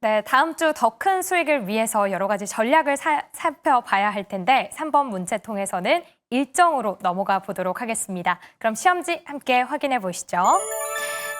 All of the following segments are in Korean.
네, 다음 주 더 큰 수익을 위해서 여러 가지 전략을 살펴봐야 할 텐데 3번 문제 통해서는 일정으로 넘어가 보도록 하겠습니다. 그럼 시험지 함께 확인해 보시죠.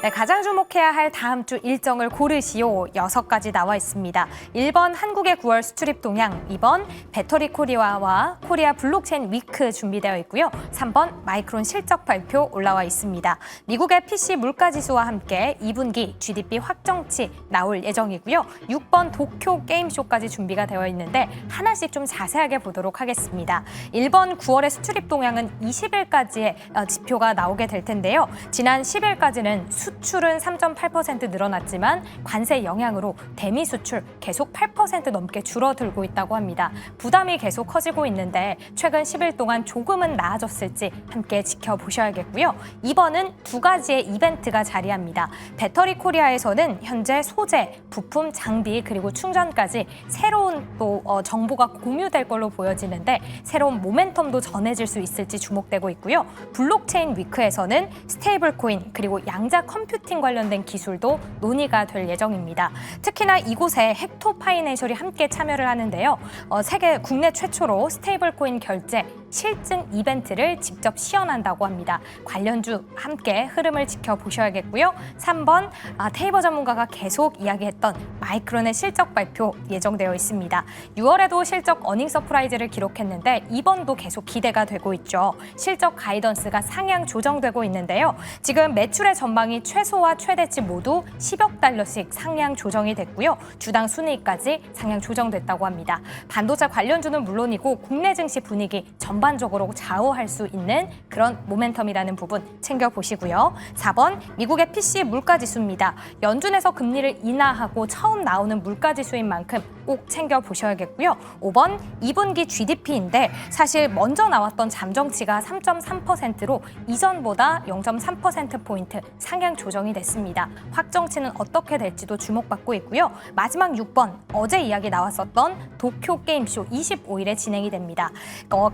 네, 가장 주목해야 할 다음 주 일정을 고르시오. 6가지 나와 있습니다. 1번 한국의 9월 수출입 동향, 2번 배터리 코리아와 코리아 블록체인 위크 준비되어 있고요. 3번 마이크론 실적 발표 올라와 있습니다. 미국의 PC 물가지수와 함께 2분기 GDP 확정치 나올 예정이고요. 6번 도쿄 게임쇼까지 준비가 되어 있는데 하나씩 좀 자세하게 보도록 하겠습니다. 1번 9월의 수출입 동향은 20일까지의 지표가 나오게 될 텐데요. 지난 10일까지는 수출은 3.8% 늘어났지만 관세 영향으로 대미 수출 계속 8% 넘게 줄어들고 있다고 합니다. 부담이 계속 커지고 있는데 최근 10일 동안 조금은 나아졌을지 함께 지켜보셔야겠고요. 2번은 2가지의 이벤트가 자리합니다. 배터리 코리아에서는 현재 소재, 부품, 장비 그리고 충전까지 새로운 또 정보가 공유될 걸로 보여지는데 새로운 모멘텀도 전해질 수 있을지 주목되고 있고요. 블록체인 위크에서는 스테이블 코인 그리고 양자 컴퓨팅 관련된 기술도 논의가 될 예정입니다. 특히나 이곳에 헥토 파이낸셜이 함께 참여를 하는데요. 세계 국내 최초로 스테이블 코인 결제 실증 이벤트를 직접 시연한다고 합니다. 관련주 함께 흐름을 지켜보셔야겠고요. 3번 테이버 전문가가 계속 이야기했던 마이크론의 실적 발표 예정되어 있습니다. 6월에도 실적 어닝 서프라이즈를 기록했는데 이번도 계속 기대가 되고 있죠. 실적 가이던스가 상향 조정되고 있는데요. 지금 매출의 전망이 최소와 최대치 모두 10억 달러씩 상향 조정이 됐고요. 주당 순이익까지 상향 조정됐다고 합니다. 반도체 관련주는 물론이고 국내 증시 분위기 전반적으로 좌우할 수 있는 그런 모멘텀이라는 부분 챙겨보시고요. 4번 미국의 PC 물가지수입니다. 연준에서 금리를 인하하고 처음 나오는 물가지수인 만큼 꼭 챙겨보셔야겠고요. 5번 2분기 GDP인데 사실 먼저 나왔던 잠정치가 3.3%로 이전보다 0.3%포인트 상향 조정이 됐습니다. 확정치는 어떻게 될지도 주목받고 있고요. 마지막 6번 어제 이야기 나왔었던 도쿄 게임쇼 25일에 진행이 됩니다.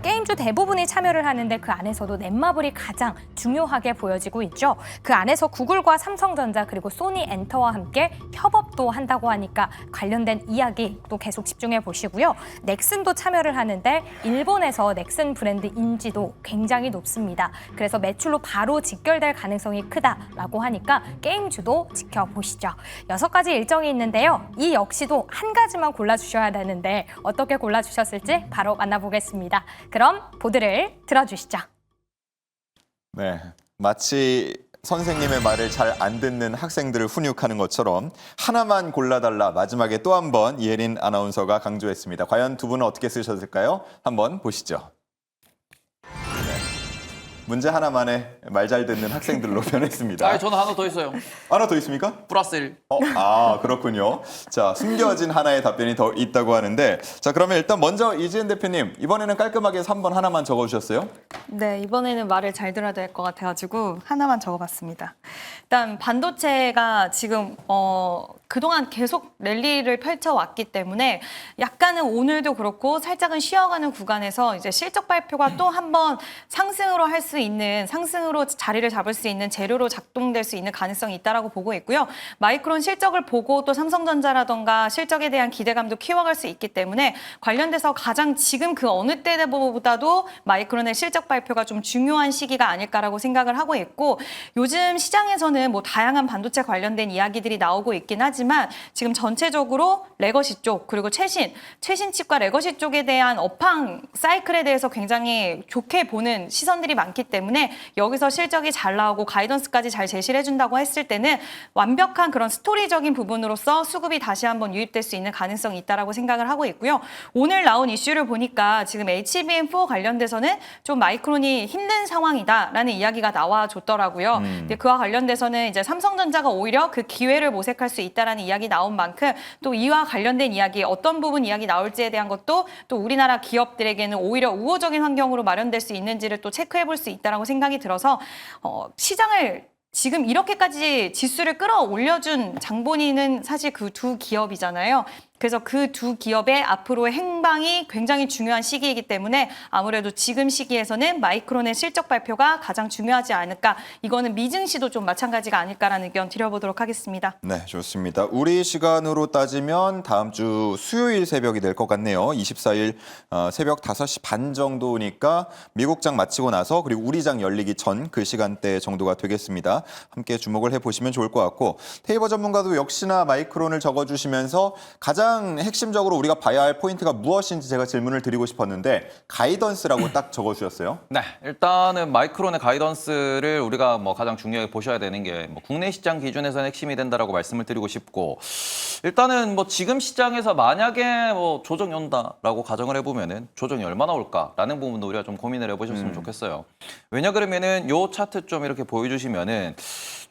게임주 대부분이 참여를 하는데 그 안에서도 넷마블이 가장 중요하게 보여지고 있죠. 그 안에서 구글과 삼성전자 그리고 소니 엔터와 함께 협업도 한다고 하니까 관련된 이야기 또 계속 집중해 보시고요. 넥슨도 참여를 하는데 일본에서 넥슨 브랜드 인지도 굉장히 높습니다. 그래서 매출로 바로 직결될 가능성이 크다라고 하니까 게임주도 지켜보시죠. 6가지 일정이 있는데요. 이 역시도 한 가지만 골라주셔야 되는데 어떻게 골라주셨을지 바로 만나보겠습니다. 그럼 보드를 들어주시죠. 네, 마치 선생님의 말을 잘 안 듣는 학생들을 훈육하는 것처럼 하나만 골라달라 마지막에 또 한 번 이혜린 아나운서가 강조했습니다. 과연 두 분은 어떻게 쓰셨을까요? 한번 보시죠. 문제 하나만에 말 잘 듣는 학생들로 변했습니다. 저는 하나 더 있어요. 하나 더 있습니까? 플러스 1. 그렇군요. 자, 숨겨진 하나의 답변이 더 있다고 하는데 자, 그러면 일단 먼저 이지은 대표님, 이번에는 깔끔하게 3번 하나만 적어주셨어요? 네, 이번에는 말을 잘 들어야 될 것 같아가지고 하나만 적어봤습니다. 일단 반도체가 지금 그동안 계속 랠리를 펼쳐왔기 때문에 약간은 오늘도 그렇고 살짝은 쉬어가는 구간에서 이제 실적 발표가 또 한 번 상승으로 할 수 있는, 상승으로 자리를 잡을 수 있는 재료로 작동될 수 있는 가능성이 있다라고 보고 있고요. 마이크론 실적을 보고 또 삼성전자라던가 실적에 대한 기대감도 키워갈 수 있기 때문에 관련돼서 가장 지금 그 어느 때보다도 마이크론의 실적 발표가 좀 중요한 시기가 아닐까라고 생각을 하고 있고, 요즘 시장에서는 뭐 다양한 반도체 관련된 이야기들이 나오고 있긴 하지만 지금 전체적으로 레거시 쪽 그리고 최신 칩과 레거시 쪽에 대한 업황 사이클에 대해서 굉장히 좋게 보는 시선들이 많기 때문에 여기서 실적이 잘 나오고 가이던스까지 잘 제시를 해준다고 했을 때는 완벽한 그런 스토리적인 부분으로서 수급이 다시 한번 유입될 수 있는 가능성이 있다라고 생각을 하고 있고요. 오늘 나온 이슈를 보니까 지금 HBM4 관련돼서는 좀 마이크론이 힘든 상황이다라는 이야기가 나와줬더라고요. 근데 그와 관련돼서는 이제 삼성전자가 오히려 그 기회를 모색할 수 있다라는 이야기 나온 만큼 또 이와 관련된 이야기 어떤 부분 이야기 나올지에 대한 것도 또 우리나라 기업들에게는 오히려 우호적인 환경으로 마련될 수 있는지를 또 체크해 볼 수 있다라고 생각이 들어서 시장을 지금 이렇게까지 지수를 끌어올려준 장본인은 사실 그 두 기업이잖아요. 그래서 그 두 기업의 앞으로의 행방이 굉장히 중요한 시기이기 때문에 아무래도 지금 시기에서는 마이크론의 실적 발표가 가장 중요하지 않을까. 이거는 미증시도 좀 마찬가지가 아닐까라는 의견 드려보도록 하겠습니다. 네, 좋습니다. 우리 시간으로 따지면 다음 주 수요일 새벽이 될 것 같네요. 24일 새벽 5시 반 정도니까 미국장 마치고 나서 그리고 우리장 열리기 전 그 시간대 정도가 되겠습니다. 함께 주목을 해보시면 좋을 것 같고 테이버 전문가도 역시나 마이크론을 적어주시면서 가장 핵심적으로 우리가 봐야 할 포인트가 무엇인지 제가 질문을 드리고 싶었는데 가이던스라고 딱 적어주셨어요. 네, 일단은 마이크론의 가이던스를 우리가 뭐 가장 중요하게 보셔야 되는 게 뭐 국내 시장 기준에서는 핵심이 된다라고 말씀을 드리고 싶고 일단은 뭐 지금 시장에서 만약에 뭐 조정이 온다라고 가정을 해보면은 조정이 얼마나 올까라는 부분도 우리가 좀 고민을 해보셨으면 좋겠어요. 왜냐 그러면은 요 차트 좀 이렇게 보여주시면은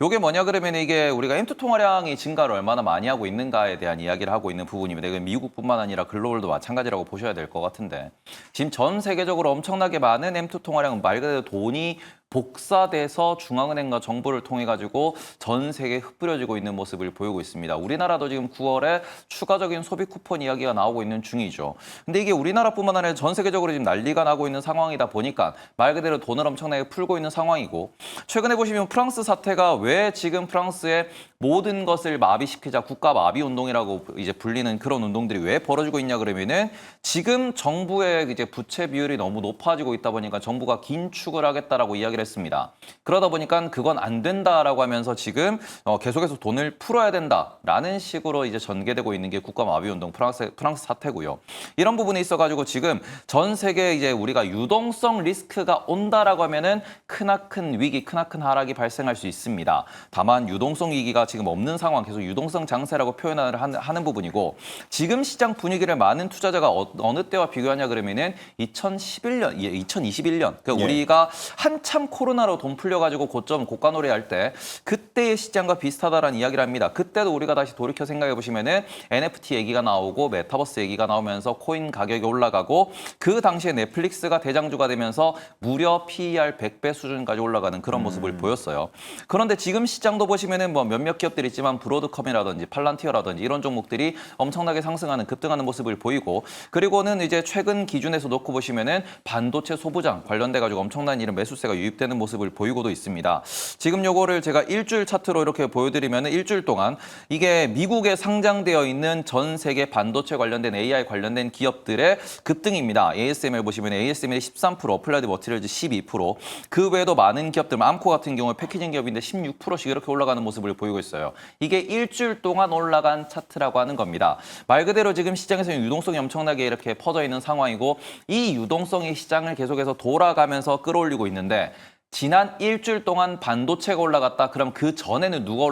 요게 뭐냐 그러면 이게 우리가 M2 통화량이 증가를 얼마나 많이 하고 있는가에 대한 이야기를 하고 있는 부분입니다. 이건 미국뿐만 아니라 글로벌도 마찬가지라고 보셔야 될 것 같은데 지금 전 세계적으로 엄청나게 많은 M2 통화량은 말 그대로 돈이 복사돼서 중앙은행과 정부를 통해 가지고 전 세계에 흩뿌려지고 있는 모습을 보이고 있습니다. 우리나라도 지금 9월에 추가적인 소비 쿠폰 이야기가 나오고 있는 중이죠. 근데 이게 우리나라뿐만 아니라 전 세계적으로 지금 난리가 나고 있는 상황이다 보니까 말 그대로 돈을 엄청나게 풀고 있는 상황이고 최근에 보시면 프랑스 사태가 왜 지금 프랑스의 모든 것을 마비시키자 국가 마비 운동이라고 이제 불리는 그런 운동들이 왜 벌어지고 있냐 그러면은 지금 정부의 이제 부채 비율이 너무 높아지고 있다 보니까 정부가 긴축을 하겠다라고 이야기를 했습니다. 그러다 보니까 그건 안 된다라고 하면서 지금 계속해서 돈을 풀어야 된다라는 식으로 이제 전개되고 있는 게 국가 마비 운동 프랑스 사태고요. 이런 부분에 있어가지고 지금 전 세계 이제 우리가 유동성 리스크가 온다라고 하면은 크나큰 위기, 크나큰 하락이 발생할 수 있습니다. 다만 유동성 위기가 지금 없는 상황, 계속 유동성 장세라고 표현을 하는 부분이고 지금 시장 분위기를 많은 투자자가 어느 때와 비교하냐 그러면은 2021년, 그러니까 우리가 한참 코로나로 돈 풀려가지고 고가놀이 할 때 그때의 시장과 비슷하다라는 이야기를 합니다. 그때도 우리가 다시 돌이켜 생각해 보시면은 NFT 얘기가 나오고 메타버스 얘기가 나오면서 코인 가격이 올라가고 그 당시에 넷플릭스가 대장주가 되면서 무려 PER 100배 수준까지 올라가는 그런 모습을 보였어요. 그런데 지금 시장도 보시면은 뭐 몇몇 기업들이 있지만 브로드컴이라든지 팔란티어라든지 이런 종목들이 엄청나게 상승하는 급등하는 모습을 보이고 그리고는 이제 최근 기준에서 놓고 보시면은 반도체 소부장 관련돼 가지고 엄청난 이런 매수세가 유입되는 모습을 보이고도 있습니다. 지금 요거를 제가 일주일 차트로 이렇게 보여드리면은 일주일 동안 이게 미국에 상장되어 있는 전 세계 반도체 관련된 AI 관련된 기업들의 급등입니다. ASML 보시면 ASML이 13%, 어플라이드 머티리얼즈 12%, 그 외에도 많은 기업들, 암코 같은 경우에 패키징 기업인데 16%씩 이렇게 올라가는 모습을 보이고 있어요. 이게 일주일 동안 올라간 차트라고 하는 겁니다. 말 그대로 지금 시장에서는 유동성이 엄청나게 이렇게 퍼져 있는 상황이고 이 유동성이 시장을 계속해서 돌아가면서 끌어올리고 있는데 지난 일주일 동안 반도체가 올라갔다. 그럼 그 전에는 누가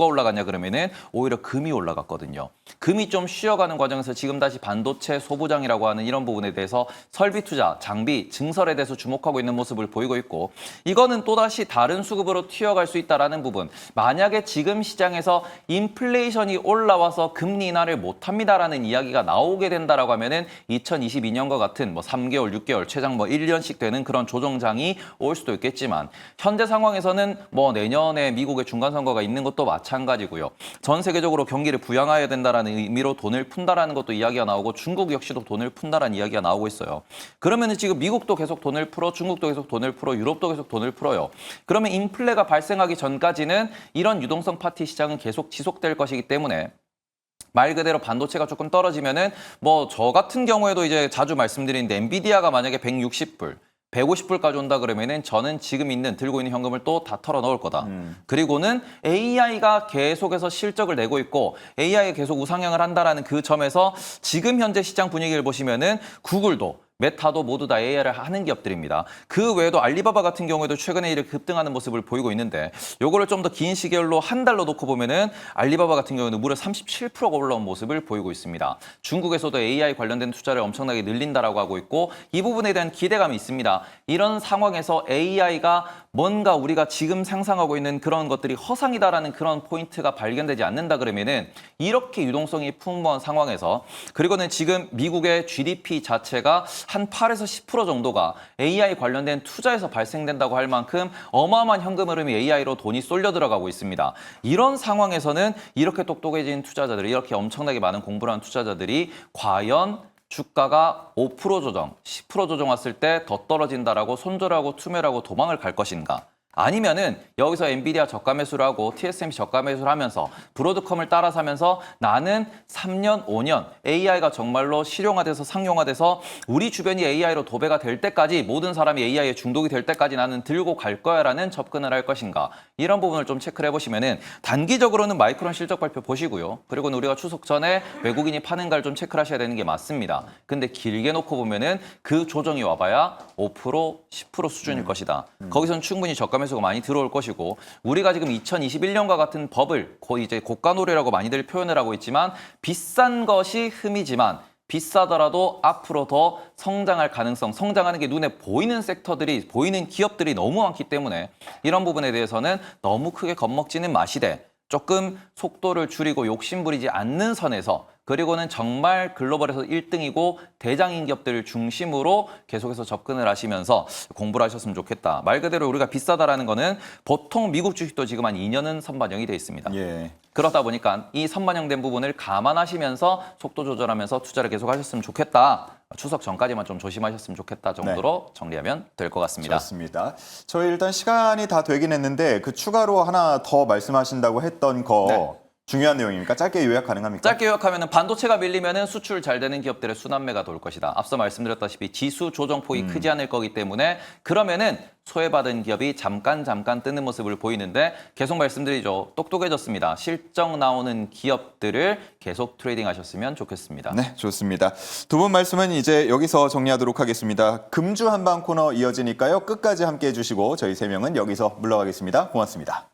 올라갔냐 그러면은 오히려 금이 올라갔거든요. 금이 좀 쉬어가는 과정에서 지금 다시 반도체 소부장이라고 하는 이런 부분에 대해서 설비 투자, 장비, 증설에 대해서 주목하고 있는 모습을 보이고 있고 이거는 또다시 다른 수급으로 튀어갈 수 있다라는 부분. 만약에 지금 시장에서 인플레이션이 올라와서 금리 인하를 못합니다라는 이야기가 나오게 된다라고 하면은 2022년과 같은 뭐 3개월, 6개월, 최장 뭐 1년씩 되는 그런 조정장이 올 수도 있겠지만 현재 상황에서는 뭐 내년에 미국의 중간선거가 있는 것도 마찬가지고요. 전 세계적으로 경기를 부양해야 된다라는 의미로 돈을 푼다라는 것도 이야기가 나오고 중국 역시도 돈을 푼다라는 이야기가 나오고 있어요. 그러면 지금 미국도 계속 돈을 풀어, 중국도 계속 돈을 풀어, 유럽도 계속 돈을 풀어요. 그러면 인플레가 발생하기 전까지는 이런 유동성 파티 시장은 계속 지속될 것이기 때문에 말 그대로 반도체가 조금 떨어지면은 뭐 저 같은 경우에도 이제 자주 말씀드리는데 엔비디아가 만약에 160불 150불까지 온다 그러면은 저는 지금 들고 있는 현금을 또 다 털어 넣을 거다. 그리고는 AI가 계속해서 실적을 내고 있고 AI가 계속 우상향을 한다라는 그 점에서 지금 현재 시장 분위기를 보시면은 구글도 메타도 모두 다 AI를 하는 기업들입니다. 그 외에도 알리바바 같은 경우에도 최근에 이렇게 급등하는 모습을 보이고 있는데 요거를 좀 더 긴 시계열로 한 달로 놓고 보면은 알리바바 같은 경우에는 무려 37%가 올라온 모습을 보이고 있습니다. 중국에서도 AI 관련된 투자를 엄청나게 늘린다라고 하고 있고 이 부분에 대한 기대감이 있습니다. 이런 상황에서 AI가 뭔가 우리가 지금 상상하고 있는 그런 것들이 허상이다라는 그런 포인트가 발견되지 않는다 그러면은 이렇게 유동성이 풍부한 상황에서 그리고는 지금 미국의 GDP 자체가 한 8에서 10% 정도가 AI 관련된 투자에서 발생된다고 할 만큼 어마어마한 현금 흐름이 AI로 돈이 쏠려 들어가고 있습니다. 이런 상황에서는 이렇게 똑똑해진 투자자들이, 이렇게 엄청나게 많은 공부를 한 투자자들이 과연 주가가 5% 조정, 10% 조정 왔을 때 더 떨어진다라고 손절하고 투매하고 도망을 갈 것인가? 아니면은 여기서 엔비디아 저가 매수를 하고 TSMC 저가 매수를 하면서 브로드컴을 따라 사면서 나는 3년, 5년 AI가 정말로 실용화돼서 상용화돼서 우리 주변이 AI로 도배가 될 때까지, 모든 사람이 AI에 중독이 될 때까지 나는 들고 갈 거야라는 접근을 할 것인가? 이런 부분을 좀 체크를 해보시면은 단기적으로는 마이크론 실적 발표 보시고요. 그리고는 우리가 추석 전에 외국인이 파는가를 좀 체크를 하셔야 되는 게 맞습니다. 근데 길게 놓고 보면은 그 조정이 와봐야 5%, 10% 수준일 것이다. 거기서는 충분히 저가 매수가 많이 들어올 것이고, 우리가 지금 2021년과 같은 버블, 거의 이제 고가노래라고 많이들 표현을 하고 있지만, 비싼 것이 흠이지만 비싸더라도 앞으로 더 성장할 가능성, 성장하는 게 눈에 보이는 섹터들이, 보이는 기업들이 너무 많기 때문에 이런 부분에 대해서는 너무 크게 겁먹지는 마시되 조금 속도를 줄이고 욕심부리지 않는 선에서, 그리고는 정말 글로벌에서 1등이고 대장인 기업들을 중심으로 계속해서 접근을 하시면서 공부를 하셨으면 좋겠다. 말 그대로 우리가 비싸다라는 거는 보통 미국 주식도 지금 한 2년은 선반영이 돼 있습니다. 예. 그러다 보니까 이 선반영된 부분을 감안하시면서 속도 조절하면서 투자를 계속 하셨으면 좋겠다. 추석 전까지만 좀 조심하셨으면 좋겠다 정도로 정리하면 될 것 같습니다. 좋습니다. 저희 일단 시간이 다 되긴 했는데 그 추가로 하나 더 말씀하신다고 했던 거 네. 중요한 내용입니까? 짧게 요약 가능합니까? 짧게 요약하면 반도체가 밀리면 수출 잘 되는 기업들의 순환매가 돌 것이다. 앞서 말씀드렸다시피 지수 조정폭이 크지 않을 거기 때문에, 그러면은 소외받은 기업이 잠깐 뜨는 모습을 보이는데, 계속 말씀드리죠. 똑똑해졌습니다. 실적 나오는 기업들을 계속 트레이딩 하셨으면 좋겠습니다. 네, 좋습니다. 두 분 말씀은 이제 여기서 정리하도록 하겠습니다. 금주 한방 코너 이어지니까요. 끝까지 함께해 주시고 저희 세 명은 여기서 물러가겠습니다. 고맙습니다.